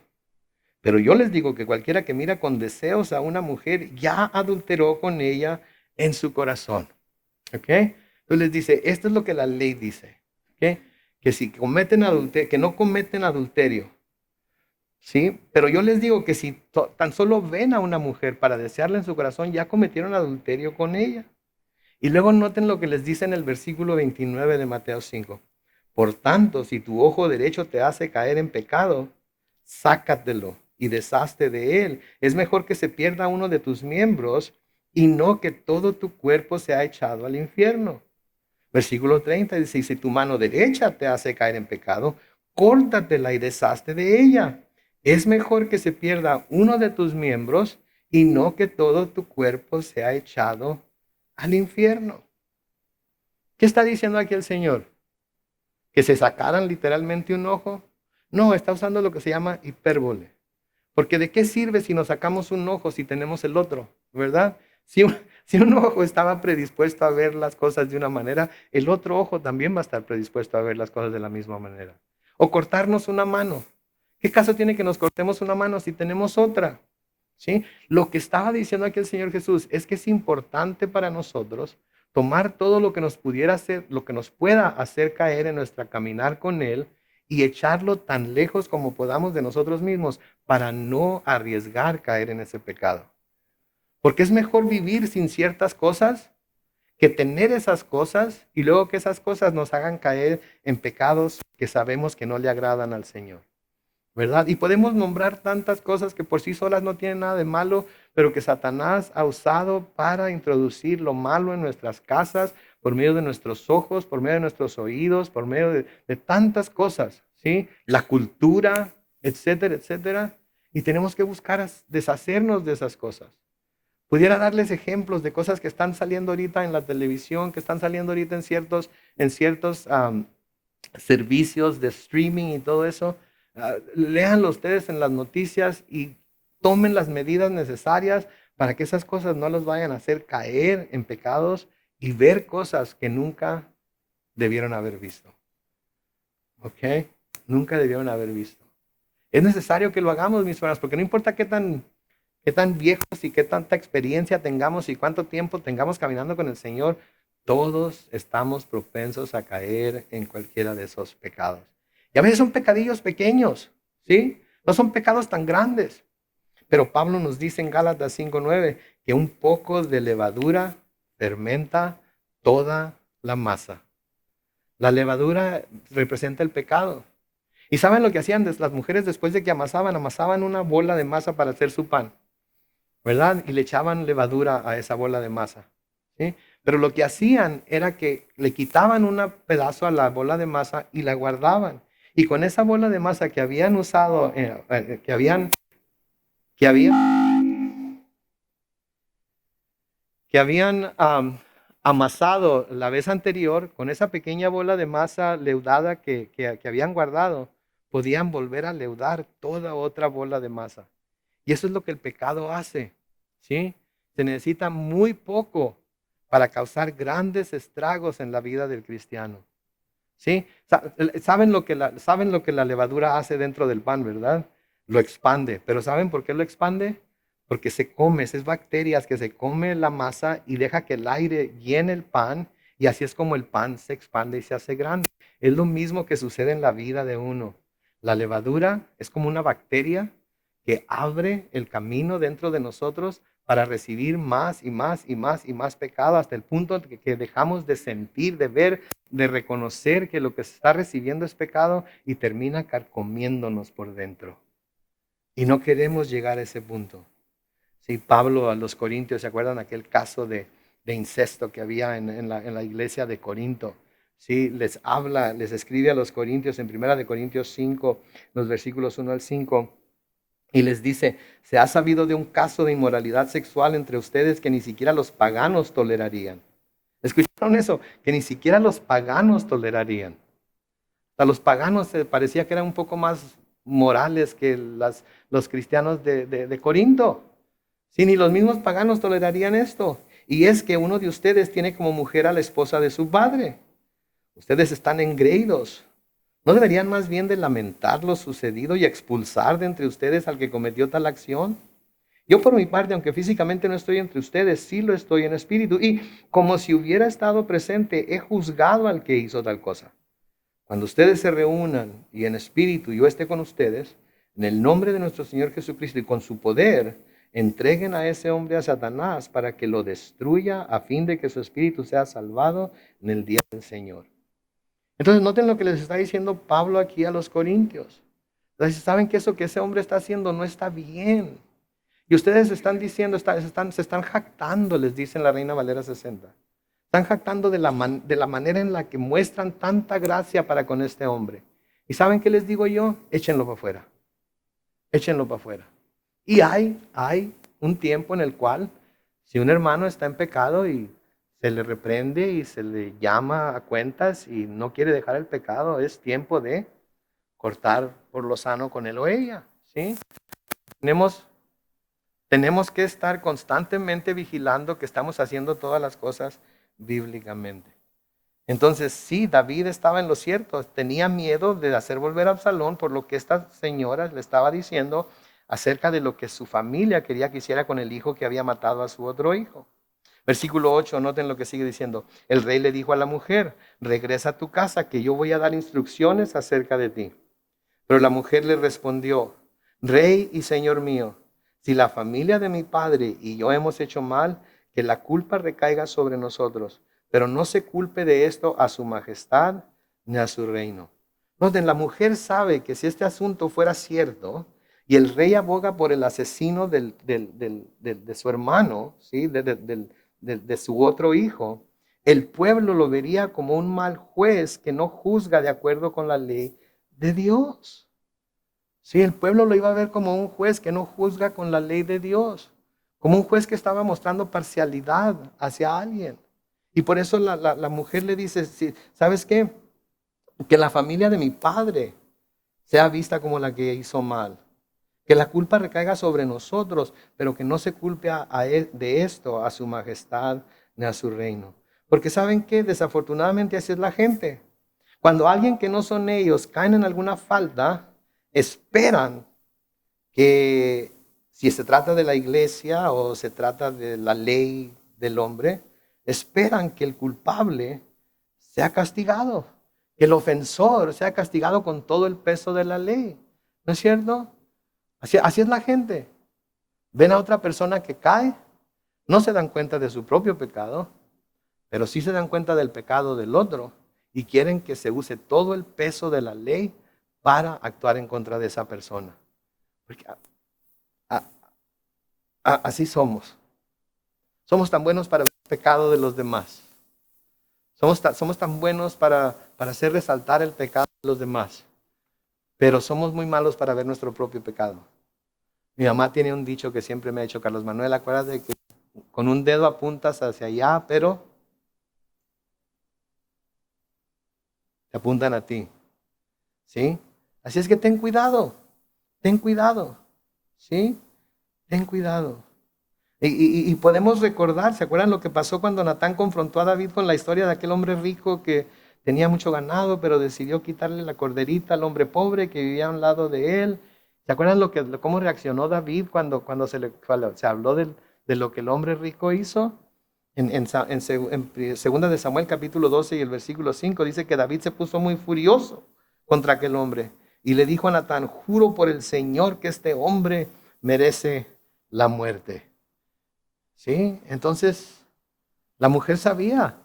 Pero yo les digo que cualquiera que mira con deseos a una mujer ya adulteró con ella en su corazón. ¿Ok? Entonces les dice, esto es lo que la ley dice. ¿Ok? Que si cometen adulterio, que no cometen adulterio. ¿Sí? Pero yo les digo que si tan solo ven a una mujer para desearla en su corazón, ya cometieron adulterio con ella. Y luego noten lo que les dice en el versículo 29 de Mateo 5. Por tanto, si tu ojo derecho te hace caer en pecado, sácatelo y deshazte de él. Es mejor que se pierda uno de tus miembros y no que todo tu cuerpo sea echado al infierno. Versículo 30 dice, y si tu mano derecha te hace caer en pecado, córtatela y deshazte de ella. Es mejor que se pierda uno de tus miembros y no que todo tu cuerpo sea echado al infierno. ¿Qué está diciendo aquí el Señor? ¿Que se sacaran literalmente un ojo? No, está usando lo que se llama hipérbole. Porque ¿de qué sirve si nos sacamos un ojo si tenemos el otro? ¿Verdad? Si un ojo estaba predispuesto a ver las cosas de una manera, el otro ojo también va a estar predispuesto a ver las cosas de la misma manera. O cortarnos una mano. ¿Qué caso tiene que nos cortemos una mano si tenemos otra? ¿Sí? Lo que estaba diciendo aquí el Señor Jesús es que es importante para nosotros tomar todo lo que nos pudiera hacer, lo que nos pueda hacer caer en nuestra caminar con Él y echarlo tan lejos como podamos de nosotros mismos para no arriesgar caer en ese pecado. Porque es mejor vivir sin ciertas cosas que tener esas cosas y luego que esas cosas nos hagan caer en pecados que sabemos que no le agradan al Señor. ¿verdad? Y podemos nombrar tantas cosas que por sí solas no tienen nada de malo, pero que Satanás ha usado para introducir lo malo en nuestras casas, por medio de nuestros ojos, por medio de nuestros oídos, por medio de tantas cosas, ¿sí? La cultura, etcétera, etcétera. Y tenemos que buscar deshacernos de esas cosas. Pudiera darles ejemplos de cosas que están saliendo ahorita en la televisión, que están saliendo ahorita en ciertos servicios de streaming y todo eso. Léanlo ustedes en las noticias y tomen las medidas necesarias para que esas cosas no los vayan a hacer caer en pecados y ver cosas que nunca debieron haber visto. ¿Ok? Nunca debieron haber visto. Es necesario que lo hagamos, mis hermanos, porque no importa qué tan viejos y qué tanta experiencia tengamos y cuánto tiempo tengamos caminando con el Señor, todos estamos propensos a caer en cualquiera de esos pecados. Y a veces son pecadillos pequeños, ¿sí? No son pecados tan grandes. Pero Pablo nos dice en Gálatas 5:9 que un poco de levadura fermenta toda la masa. La levadura representa el pecado. ¿Y saben lo que hacían las mujeres después de que amasaban? Amasaban una bola de masa para hacer su pan, ¿verdad? Y le echaban levadura a esa bola de masa, ¿sí? Pero lo que hacían era que le quitaban un pedazo a la bola de masa y la guardaban. Y con esa bola de masa que habían usado, que habían amasado la vez anterior, con esa pequeña bola de masa leudada que habían guardado, podían volver a leudar toda otra bola de masa. Y eso es lo que el pecado hace, ¿sí? Se necesita muy poco para causar grandes estragos en la vida del cristiano, ¿sí? Saben lo que la levadura hace dentro del pan, ¿verdad? Lo expande. Pero ¿saben por qué lo expande? Porque se come, es bacterias que se come la masa y deja que el aire llene el pan y así es como el pan se expande y se hace grande. Es lo mismo que sucede en la vida de uno. La levadura es como una bacteria que abre el camino dentro de nosotros para recibir más y más y más y más pecado hasta el punto que dejamos de sentir, de ver, de reconocer que lo que se está recibiendo es pecado y termina carcomiéndonos por dentro. Y no queremos llegar a ese punto. Sí, Pablo a los Corintios, ¿se acuerdan aquel caso de incesto que había en la iglesia de Corinto? Sí, les escribe a los Corintios en 1 Corintios 5, los versículos 1 al 5. Y les dice, se ha sabido de un caso de inmoralidad sexual entre ustedes que ni siquiera los paganos tolerarían. ¿Escucharon eso? Que ni siquiera los paganos tolerarían. A los paganos parecía que eran un poco más morales que los cristianos de Corinto. Sí, ni los mismos paganos tolerarían esto. Y es que uno de ustedes tiene como mujer a la esposa de su padre. Ustedes están engreídos. ¿No deberían más bien de lamentar lo sucedido y expulsar de entre ustedes al que cometió tal acción? Yo por mi parte, aunque físicamente no estoy entre ustedes, sí lo estoy en espíritu. Y como si hubiera estado presente, he juzgado al que hizo tal cosa. Cuando ustedes se reúnan y en espíritu yo esté con ustedes, en el nombre de nuestro Señor Jesucristo y con su poder, entreguen a ese hombre a Satanás para que lo destruya a fin de que su espíritu sea salvado en el día del Señor. Entonces noten lo que les está diciendo Pablo aquí a los corintios. Entonces saben que eso que ese hombre está haciendo no está bien. Y ustedes están diciendo, se están jactando, les dice en la Reina Valera 60. Están jactando de la manera en la que muestran tanta gracia para con este hombre. ¿Y saben qué les digo yo? Échenlo para afuera. Échenlo para afuera. Y hay un tiempo en el cual, si un hermano está en pecado y se le reprende y se le llama a cuentas y no quiere dejar el pecado, es tiempo de cortar por lo sano con él o ella, ¿sí? Tenemos que estar constantemente vigilando que estamos haciendo todas las cosas bíblicamente. Entonces, sí, David estaba en lo cierto, tenía miedo de hacer volver a Absalón por lo que esta señora le estaba diciendo acerca de lo que su familia quería que hiciera con el hijo que había matado a su otro hijo. Versículo 8, noten lo que sigue diciendo. El rey le dijo a la mujer, regresa a tu casa, que yo voy a dar instrucciones acerca de ti. Pero la mujer le respondió, rey y señor mío, si la familia de mi padre y yo hemos hecho mal, que la culpa recaiga sobre nosotros, pero no se culpe de esto a su majestad ni a su reino. Noten, la mujer sabe que si este asunto fuera cierto y el rey aboga por el asesino de su hermano, ¿sí? De su otro hijo, el pueblo lo vería como un mal juez que no juzga de acuerdo con la ley de Dios. Sí, el pueblo lo iba a ver como un juez que no juzga con la ley de Dios, como un juez que estaba mostrando parcialidad hacia alguien. Y por eso la mujer le dice, sí, ¿sabes qué? Que la familia de mi padre sea vista como la que hizo mal. Que la culpa recaiga sobre nosotros, pero que no se culpe a él de esto a su majestad ni a su reino. Porque saben que desafortunadamente así es la gente. Cuando alguien que no son ellos caen en alguna falta, esperan que si se trata de la iglesia o se trata de la ley del hombre, esperan que el culpable sea castigado, que el ofensor sea castigado con todo el peso de la ley. ¿No es cierto? Así es la gente. Ven a otra persona que cae, no se dan cuenta de su propio pecado, pero sí se dan cuenta del pecado del otro y quieren que se use todo el peso de la ley para actuar en contra de esa persona. Porque a- así somos. Somos tan buenos para ver el pecado de los demás. Somos tan buenos para hacer resaltar el pecado de los demás. Pero somos muy malos para ver nuestro propio pecado. Mi mamá tiene un dicho que siempre me ha dicho, Carlos Manuel, acuérdate de que con un dedo apuntas hacia allá, pero te apuntan a ti. ¿Sí? Así es que ten cuidado. ¿Sí? Ten cuidado. Y podemos recordar, ¿se acuerdan lo que pasó cuando Natán confrontó a David con la historia de aquel hombre rico que tenía mucho ganado, pero decidió quitarle la corderita al hombre pobre que vivía a un lado de él? ¿Se acuerdan cómo reaccionó David cuando se habló de lo que el hombre rico hizo? En segunda de Samuel capítulo 12 y el versículo 5 dice que David se puso muy furioso contra aquel hombre y le dijo a Natán, juro por el Señor que este hombre merece la muerte. ¿Sí? Entonces, la mujer sabía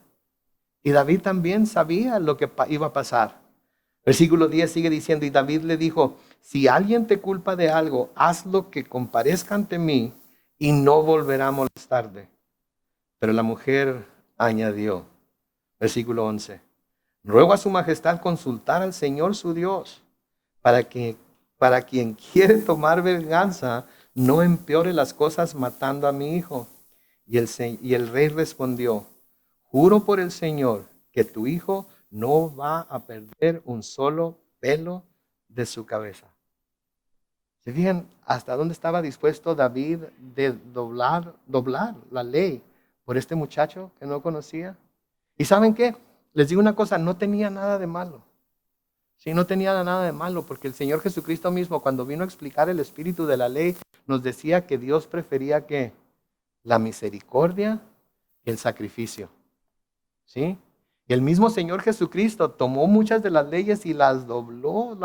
y David también sabía lo que iba a pasar. Versículo 10 sigue diciendo, y David le dijo, si alguien te culpa de algo, hazlo que comparezca ante mí y no volverá a molestarte. Pero la mujer añadió, versículo 11, ruego a su majestad consultar al Señor su Dios para que para quien quiere tomar venganza no empeore las cosas matando a mi hijo. Y el rey respondió, juro por el Señor que tu hijo no va a perder un solo pelo de su cabeza. ¿Se fijan hasta dónde estaba dispuesto David de doblar la ley por este muchacho que no conocía? ¿Y saben qué? Les digo una cosa, no tenía nada de malo. Sí, no tenía nada de malo, porque el Señor Jesucristo mismo, cuando vino a explicar el espíritu de la ley, nos decía que Dios prefería que la misericordia y el sacrificio. ¿Sí? Y el mismo Señor Jesucristo tomó muchas de las leyes y las dobló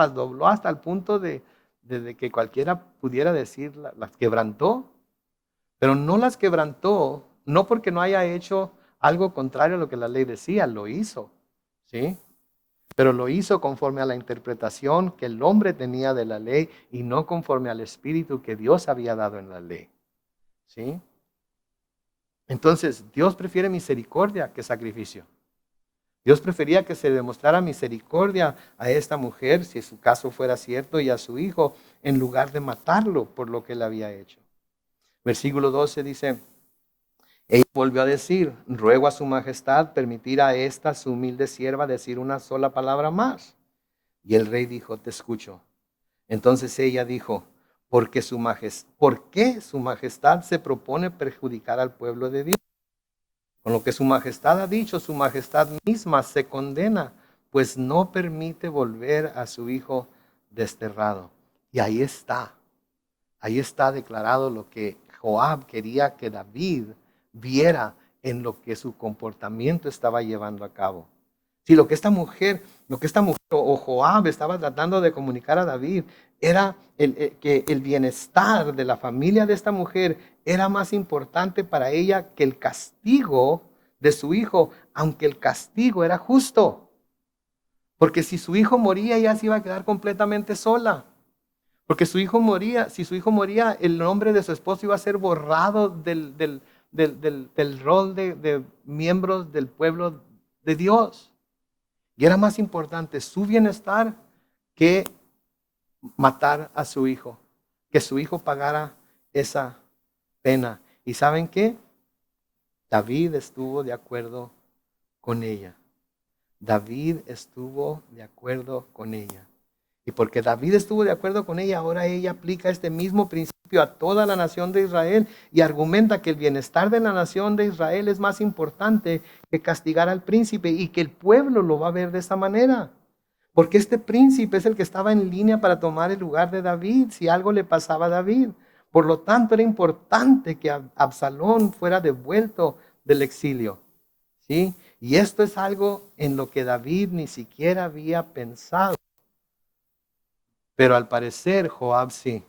hasta el punto de que cualquiera pudiera decir, las quebrantó, pero no las quebrantó, no porque no haya hecho algo contrario a lo que la ley decía, lo hizo. ¿Sí? Pero lo hizo conforme a la interpretación que el hombre tenía de la ley y no conforme al espíritu que Dios había dado en la ley. ¿Sí? Entonces, Dios prefiere misericordia que sacrificio. Dios prefería que se demostrara misericordia a esta mujer, si su caso fuera cierto, y a su hijo, en lugar de matarlo por lo que él había hecho. Versículo 12 dice, ella volvió a decir, ruego a su majestad permitir a esta su humilde sierva decir una sola palabra más. Y el rey dijo, te escucho. Entonces ella dijo, ¿por qué su majestad se propone perjudicar al pueblo de Dios? Con lo que su majestad ha dicho, su majestad misma se condena, pues no permite volver a su hijo desterrado. Y ahí está declarado lo que Joab quería que David viera en lo que su comportamiento estaba llevando a cabo. Si lo que esta mujer o Joab estaba tratando de comunicar a David era que el bienestar de la familia de esta mujer era más importante para ella que el castigo de su hijo, aunque el castigo era justo. Porque si su hijo moría, ella se iba a quedar completamente sola. Porque su hijo moría, si su hijo moría, el nombre de su esposo iba a ser borrado del rol de miembros del pueblo de Dios. Y era más importante su bienestar que matar a su hijo, que su hijo pagara esa pena. ¿Y saben qué? David estuvo de acuerdo con ella. David estuvo de acuerdo con ella. Y porque David estuvo de acuerdo con ella, ahora ella aplica este mismo principio a toda la nación de Israel y argumenta que el bienestar de la nación de Israel es más importante que castigar al príncipe y que el pueblo lo va a ver de esa manera. Porque este príncipe es el que estaba en línea para tomar el lugar de David si algo le pasaba a David. Por lo tanto, era importante que Absalón fuera devuelto del exilio. ¿Sí? Y esto es algo en lo que David ni siquiera había pensado. Pero al parecer Joab sí.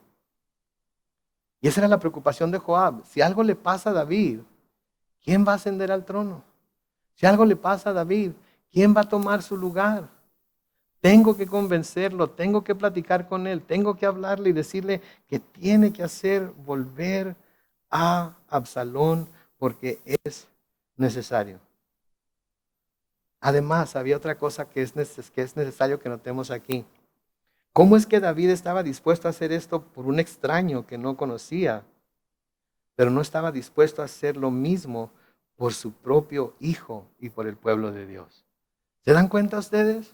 Y esa era la preocupación de Joab. Si algo le pasa a David, ¿quién va a ascender al trono? Si algo le pasa a David, ¿quién va a tomar su lugar? Tengo que convencerlo, tengo que platicar con él, tengo que hablarle y decirle que tiene que hacer volver a Absalón porque es necesario. Además, había otra cosa que es necesario que notemos aquí. ¿Cómo es que David estaba dispuesto a hacer esto por un extraño que no conocía, pero no estaba dispuesto a hacer lo mismo por su propio hijo y por el pueblo de Dios? ¿Se dan cuenta ustedes?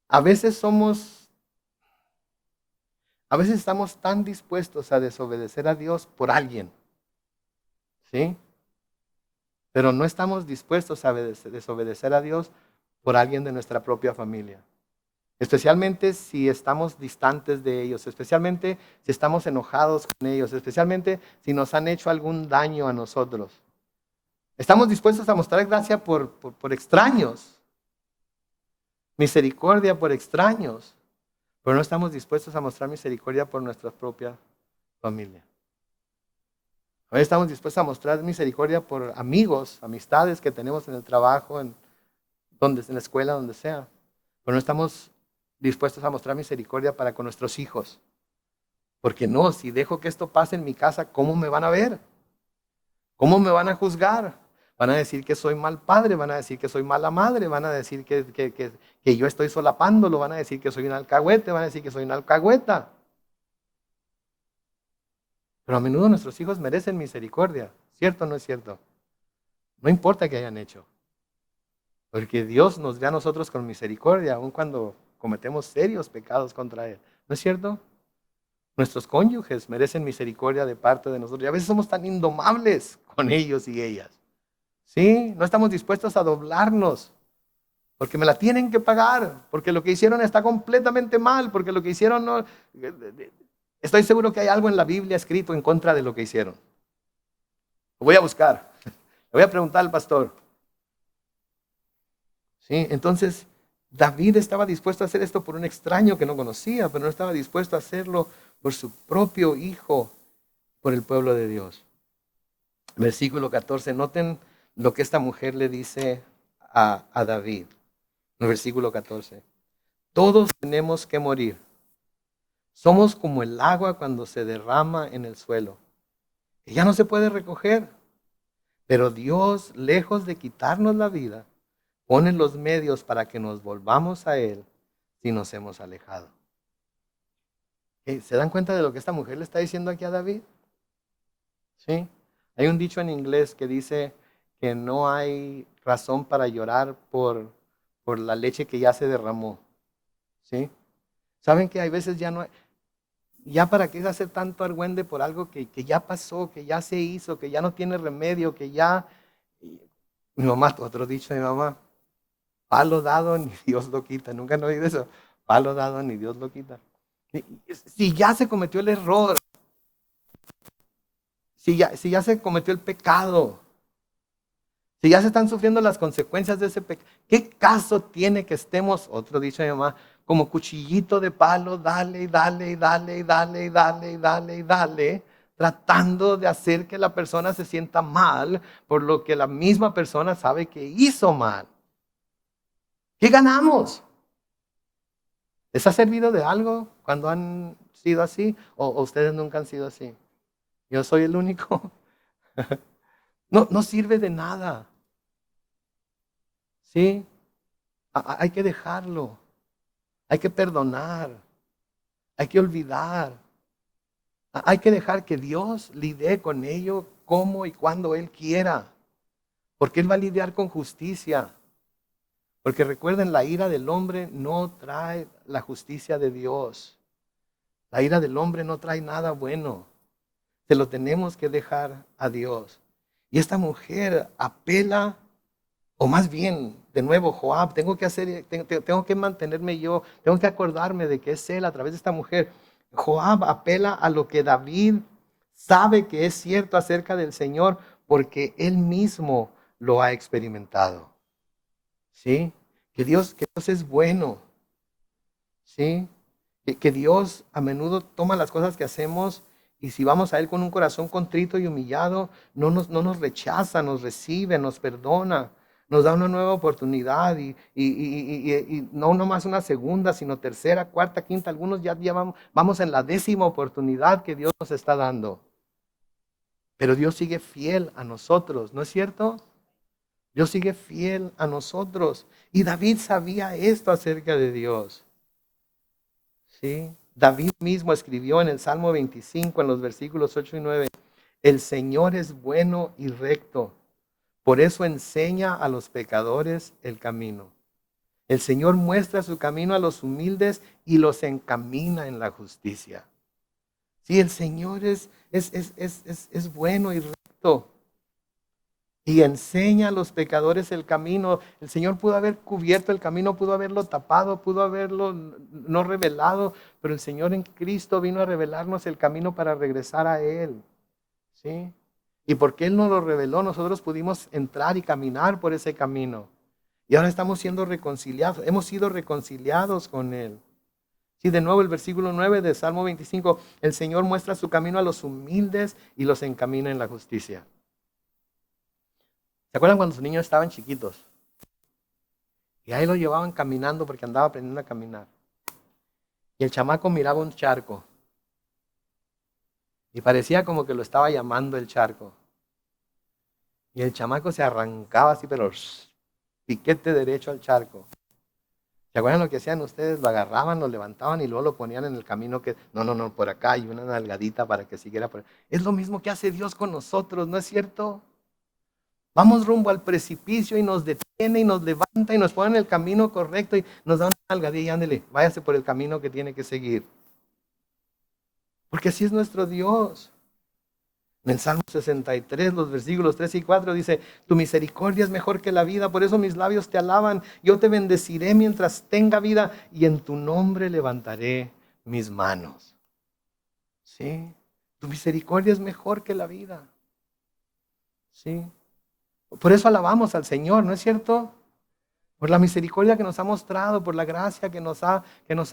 A veces estamos tan dispuestos a desobedecer a Dios por alguien, ¿sí? Pero no estamos dispuestos a desobedecer a Dios por alguien de nuestra propia familia. Especialmente si estamos distantes de ellos, especialmente si estamos enojados con ellos, especialmente si nos han hecho algún daño a nosotros. Estamos dispuestos a mostrar gracia por extraños, misericordia por extraños, pero no estamos dispuestos a mostrar misericordia por nuestra propia familia. A veces estamos dispuestos a mostrar misericordia por amigos, amistades que tenemos en el trabajo, en la escuela, donde sea, pero no estamos dispuestos a mostrar misericordia para con nuestros hijos. Porque no, si dejo que esto pase en mi casa, ¿cómo me van a ver? ¿Cómo me van a juzgar? Van a decir que soy mal padre, van a decir que soy mala madre, van a decir que yo estoy solapándolo, van a decir que soy un alcahuete, van a decir que soy una alcahueta. Pero a menudo nuestros hijos merecen misericordia, ¿cierto o no es cierto? No importa qué hayan hecho, porque Dios nos ve a nosotros con misericordia, aun cuando cometemos serios pecados contra Él. ¿No es cierto? Nuestros cónyuges merecen misericordia de parte de nosotros. Y a veces somos tan indomables con ellos y ellas. ¿Sí? No estamos dispuestos a doblarnos. Porque me la tienen que pagar. Porque lo que hicieron está completamente mal. Porque lo que hicieron no... Estoy seguro que hay algo en la Biblia escrito en contra de lo que hicieron. Lo voy a buscar. Le voy a preguntar al pastor. ¿Sí? Entonces, David estaba dispuesto a hacer esto por un extraño que no conocía, pero no estaba dispuesto a hacerlo por su propio hijo, por el pueblo de Dios. Versículo 14, noten lo que esta mujer le dice a David. En el versículo 14, todos tenemos que morir. Somos como el agua cuando se derrama en el suelo, que ya no se puede recoger. Pero Dios, lejos de quitarnos la vida, pone los medios para que nos volvamos a Él si nos hemos alejado. ¿Se dan cuenta de lo que esta mujer le está diciendo aquí a David? ¿Sí? Hay un dicho en inglés que dice que no hay razón para llorar por la leche que ya se derramó. ¿Sí? ¿Saben que hay veces ya no hay, ya para qué hacer tanto argüende por algo que ya pasó, que ya se hizo, que ya no tiene remedio, que ya... Mi mamá, otro dicho de mi mamá, palo dado ni Dios lo quita. Nunca no oído eso. Palo dado ni Dios lo quita. Si ya se cometió el error, si ya se cometió el pecado, si ya se están sufriendo las consecuencias de ese pecado, ¿qué caso tiene que estemos, otro dicho de mi mamá, como cuchillito de palo, dale, y dale, y dale, y dale, y dale, y dale, y dale, tratando de hacer que la persona se sienta mal por lo que la misma persona sabe que hizo mal? ¿Qué ganamos? ¿Les ha servido de algo cuando han sido así? ¿O ustedes nunca han sido así? Yo soy el único. No, no sirve de nada. ¿Sí? Hay que dejarlo. Hay que perdonar. Hay que olvidar. Hay que dejar que Dios lidie con ello como y cuando Él quiera. Porque Él va a lidiar con justicia. Porque recuerden, la ira del hombre no trae la justicia de Dios. La ira del hombre no trae nada bueno. Se lo tenemos que dejar a Dios. Y esta mujer apela, o más bien, de nuevo, Joab, tengo que mantenerme yo, tengo que acordarme de que es él a través de esta mujer. Joab apela a lo que David sabe que es cierto acerca del Señor, porque él mismo lo ha experimentado. ¿Sí? Que Dios es bueno. ¿Sí? Que Dios a menudo toma las cosas que hacemos y si vamos a Él con un corazón contrito y humillado, no nos rechaza, nos recibe, nos perdona, nos da una nueva oportunidad y no nomás una segunda, sino tercera, cuarta, quinta. Algunos ya vamos en la 10ª oportunidad que Dios nos está dando. Pero Dios sigue fiel a nosotros, ¿no es cierto? Dios sigue fiel a nosotros. Y David sabía esto acerca de Dios. ¿Sí? David mismo escribió en el Salmo 25, en los versículos 8 y 9, el Señor es bueno y recto, por eso enseña a los pecadores el camino. El Señor muestra su camino a los humildes y los encamina en la justicia. Sí, el Señor es bueno y recto. Y enseña a los pecadores el camino. El Señor pudo haber cubierto el camino, pudo haberlo tapado, pudo haberlo no revelado, pero el Señor en Cristo vino a revelarnos el camino para regresar a Él. ¿Sí? Y porque Él nos lo reveló, nosotros pudimos entrar y caminar por ese camino. Y ahora estamos siendo reconciliados, hemos sido reconciliados con Él. Sí, de nuevo el versículo 9 de Salmo 25, el Señor muestra su camino a los humildes y los encamina en la justicia. ¿Se acuerdan cuando sus niños estaban chiquitos? Y ahí lo llevaban caminando porque andaba aprendiendo a caminar. Y el chamaco miraba un charco. Y parecía como que lo estaba llamando el charco. Y el chamaco se arrancaba así, pero piquete derecho al charco. ¿Se acuerdan lo que hacían ustedes? Lo agarraban, lo levantaban y luego lo ponían en el camino que, no, por acá y una nalgadita para que siguiera por ahí. Es lo mismo que hace Dios con nosotros, ¿no es cierto? Vamos rumbo al precipicio y nos detiene y nos levanta y nos pone en el camino correcto y nos da una nalgadilla y ándele, váyase por el camino que tiene que seguir. Porque así es nuestro Dios. En el Salmo 63, los versículos 3 y 4 dice, tu misericordia es mejor que la vida, por eso mis labios te alaban. Yo te bendeciré mientras tenga vida y en tu nombre levantaré mis manos. ¿Sí? Tu misericordia es mejor que la vida. ¿Sí? Por eso alabamos al Señor, ¿no es cierto? Por la misericordia que nos ha mostrado, por la gracia que nos ha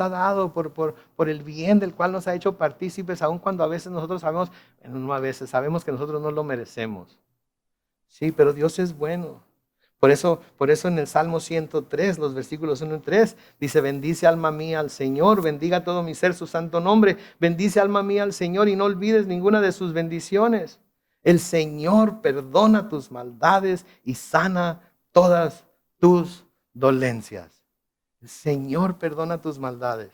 dado, por el bien del cual nos ha hecho partícipes, aun cuando a veces nosotros sabemos, bueno, no a veces, sabemos que nosotros no lo merecemos. Sí, pero Dios es bueno. Por eso en el Salmo 103, los versículos 1 y 3, dice, bendice alma mía al Señor, bendiga todo mi ser su santo nombre, bendice alma mía al Señor y no olvides ninguna de sus bendiciones. El Señor perdona tus maldades y sana todas tus dolencias. El Señor perdona tus maldades.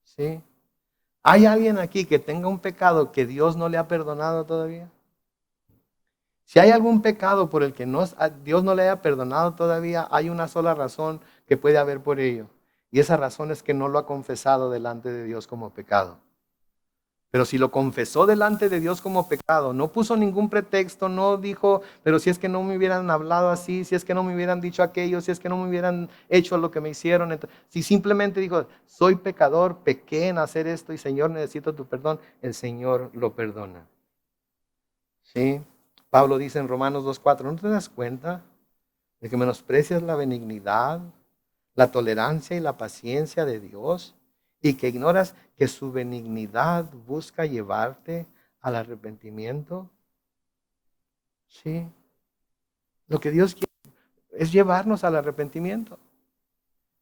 ¿Sí? ¿Hay alguien aquí que tenga un pecado que Dios no le ha perdonado todavía? Si hay algún pecado por el que Dios no le haya perdonado todavía, hay una sola razón que puede haber por ello. Y esa razón es que no lo ha confesado delante de Dios como pecado. Pero si lo confesó delante de Dios como pecado, no puso ningún pretexto, no dijo, pero si es que no me hubieran hablado así, si es que no me hubieran dicho aquello, si es que no me hubieran hecho lo que me hicieron. Si simplemente dijo, soy pecador, pequé en hacer esto y Señor, necesito tu perdón, el Señor lo perdona. ¿Sí? Pablo dice en Romanos 2:4, ¿no te das cuenta de que menosprecias la benignidad, la tolerancia y la paciencia de Dios y que ignoras que su benignidad busca llevarte al arrepentimiento? Sí. Lo que Dios quiere, es llevarnos al arrepentimiento.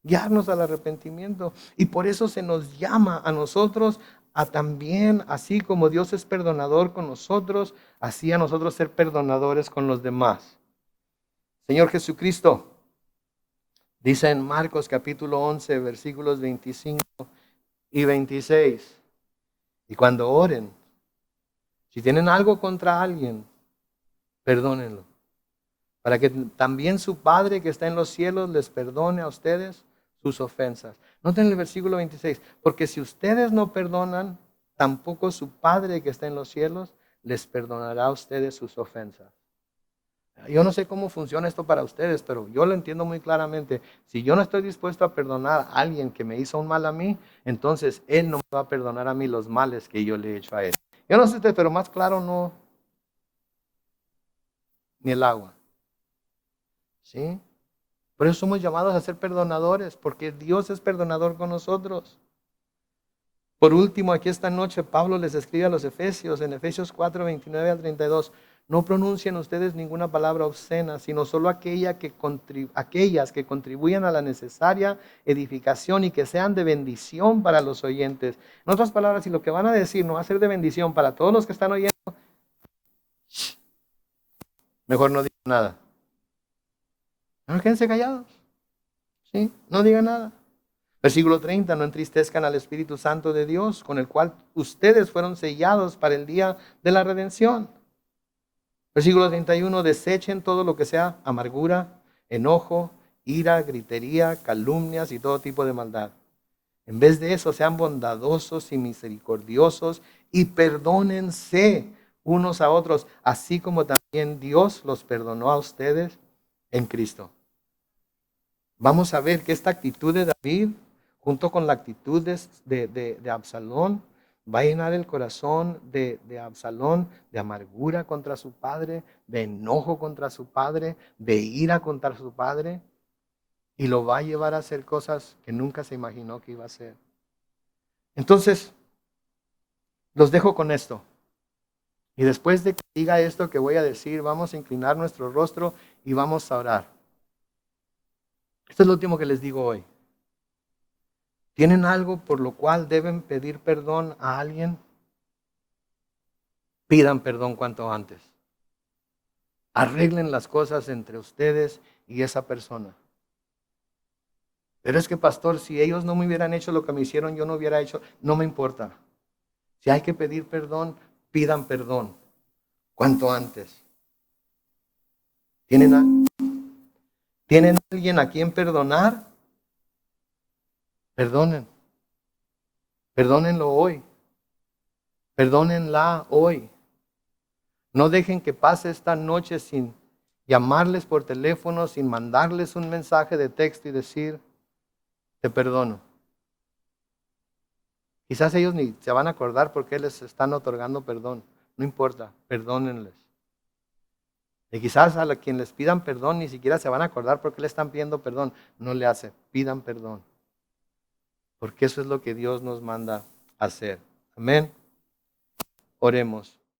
Guiarnos al arrepentimiento. Y por eso se nos llama a nosotros a también, así como Dios es perdonador con nosotros, así a nosotros ser perdonadores con los demás. Señor Jesucristo dice en Marcos capítulo 11, versículos 25 y 26. Y cuando oren, si tienen algo contra alguien, perdónenlo. Para que también su Padre que está en los cielos les perdone a ustedes sus ofensas. Noten el versículo 26. Porque si ustedes no perdonan, tampoco su Padre que está en los cielos les perdonará a ustedes sus ofensas. Yo no sé cómo funciona esto para ustedes, pero yo lo entiendo muy claramente. Si yo no estoy dispuesto a perdonar a alguien que me hizo un mal a mí, entonces Él no me va a perdonar a mí los males que yo le he hecho a Él. Yo no sé usted, pero más claro no, ni el agua. ¿Sí? Por eso somos llamados a ser perdonadores, porque Dios es perdonador con nosotros. Por último, aquí esta noche Pablo les escribe a los Efesios, en Efesios 4, 29 al 32, no pronuncien ustedes ninguna palabra obscena, sino solo aquellas que contribuyan a la necesaria edificación y que sean de bendición para los oyentes. En otras palabras, si lo que van a decir no va a ser de bendición para todos los que están oyendo, mejor no digan nada. Mejor quédense callados. ¿Sí? No digan nada. Versículo 30, no entristezcan al Espíritu Santo de Dios, con el cual ustedes fueron sellados para el día de la redención. Versículo 31, desechen todo lo que sea amargura, enojo, ira, gritería, calumnias y todo tipo de maldad. En vez de eso, sean bondadosos y misericordiosos y perdónense unos a otros, así como también Dios los perdonó a ustedes en Cristo. Vamos a ver que esta actitud de David, junto con la actitud de Absalón, va a llenar el corazón de Absalón de amargura contra su padre, de enojo contra su padre, de ira contra su padre, y lo va a llevar a hacer cosas que nunca se imaginó que iba a hacer. Entonces, los dejo con esto. Y después de que diga esto que voy a decir, vamos a inclinar nuestro rostro y vamos a orar. Esto es lo último que les digo hoy. ¿Tienen algo por lo cual deben pedir perdón a alguien? Pidan perdón cuanto antes. Arreglen las cosas entre ustedes y esa persona. Pero es que, pastor, si ellos no me hubieran hecho lo que me hicieron, yo no hubiera hecho, no me importa. Si hay que pedir perdón, pidan perdón cuanto antes. ¿Tienen alguien a quien perdonar? Perdonen. Perdónenlo hoy. Perdónenla hoy. No dejen que pase esta noche sin llamarles por teléfono, sin mandarles un mensaje de texto y decir, te perdono. Quizás ellos ni se van a acordar porque les están otorgando perdón. No importa, perdónenles. Y quizás a quien les pidan perdón ni siquiera se van a acordar porque le están pidiendo perdón. No le hace, pidan perdón. Porque eso es lo que Dios nos manda hacer. Amén. Oremos.